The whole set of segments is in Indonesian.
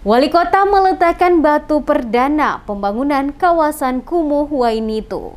Wali Kota meletakkan batu perdana pembangunan kawasan kumuh Wainito.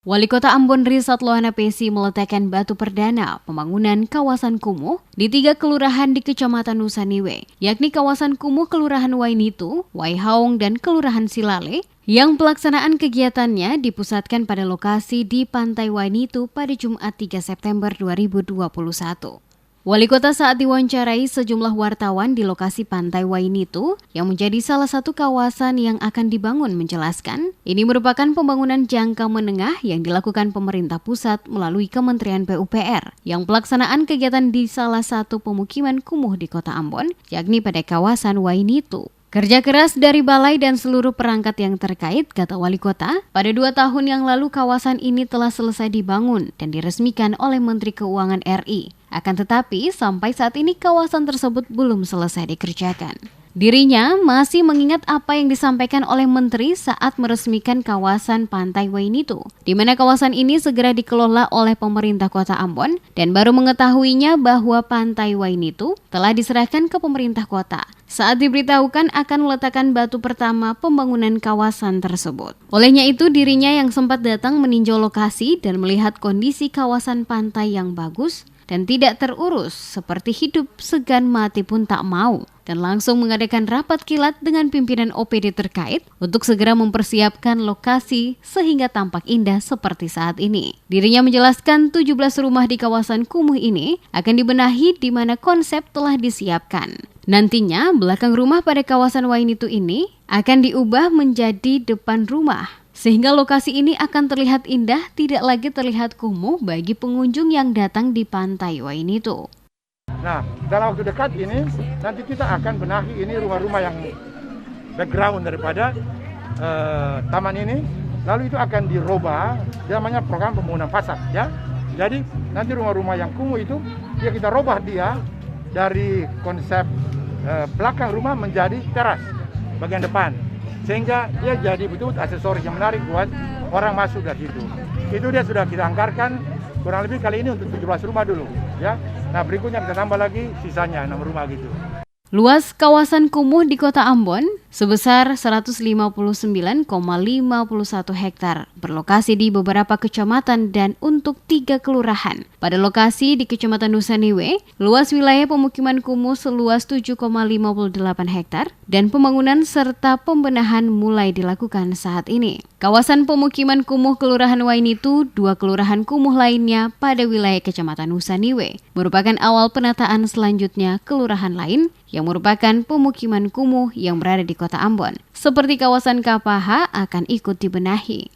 Wali Kota Ambon Risat Lohana Pesi meletakkan batu perdana pembangunan kawasan kumuh di 3 kelurahan di Kecamatan Nusa Niwe, yakni kawasan kumuh Kelurahan Wainito, Waihaung, dan Kelurahan Silale, yang pelaksanaan kegiatannya dipusatkan pada lokasi di Pantai Wainito pada Jumat 3 September 2021. Wali Kota saat diwawancarai sejumlah wartawan di lokasi Pantai Wainito yang menjadi salah satu kawasan yang akan dibangun menjelaskan, ini merupakan pembangunan jangka menengah yang dilakukan pemerintah pusat melalui Kementerian PUPR yang pelaksanaan kegiatan di salah satu pemukiman kumuh di Kota Ambon, yakni pada kawasan Wainito. Kerja keras dari balai dan seluruh perangkat yang terkait, kata Wali Kota, pada 2 tahun yang lalu kawasan ini telah selesai dibangun dan diresmikan oleh Menteri Keuangan RI. Akan tetapi, sampai saat ini kawasan tersebut belum selesai dikerjakan. Dirinya masih mengingat apa yang disampaikan oleh Menteri saat meresmikan kawasan Pantai Wainito, di mana kawasan ini segera dikelola oleh pemerintah Kota Ambon dan baru mengetahuinya bahwa Pantai Wainito telah diserahkan ke pemerintah kota saat diberitahukan akan meletakkan batu pertama pembangunan kawasan tersebut. Olehnya itu, dirinya yang sempat datang meninjau lokasi dan melihat kondisi kawasan pantai yang bagus dan tidak terurus, seperti hidup segan mati pun tak mau, dan langsung mengadakan rapat kilat dengan pimpinan OPD terkait untuk segera mempersiapkan lokasi sehingga tampak indah seperti saat ini. Dirinya menjelaskan 17 rumah di kawasan kumuh ini akan dibenahi di mana konsep telah disiapkan. Nantinya, belakang rumah pada kawasan Wainito ini akan diubah menjadi depan rumah, sehingga lokasi ini akan terlihat indah, tidak lagi terlihat kumuh bagi pengunjung yang datang di Pantai Wainito. Nah, dalam waktu dekat ini, nanti kita akan benahi ini rumah-rumah yang background daripada taman ini, lalu itu akan dirubah, namanya program pembangunan fasad, ya. Jadi, nanti rumah-rumah yang kumuh itu, ya kita rubah dia dari konsep belakang rumah menjadi teras bagian depan, sehingga dia jadi betul aksesoris yang menarik buat orang masuk dari situ. Itu dia sudah kita anggarkan kurang lebih kali ini untuk 17 rumah dulu, ya. Nah, berikutnya kita tambah lagi sisanya 6 rumah gitu. Luas kawasan kumuh di Kota Ambon sebesar 159,51 hektar, berlokasi di beberapa kecamatan dan untuk 3 kelurahan. Pada lokasi di Kecamatan Nusa Niwe, luas wilayah pemukiman kumuh seluas 7,58 hektar dan pembangunan serta pembenahan mulai dilakukan saat ini. Kawasan pemukiman kumuh Kelurahan Wainito, 2 kelurahan kumuh lainnya pada wilayah Kecamatan Nusa Niwe merupakan awal penataan selanjutnya kelurahan lain yang merupakan pemukiman kumuh yang berada di Kota Ambon, seperti kawasan Kapaha akan ikut dibenahi.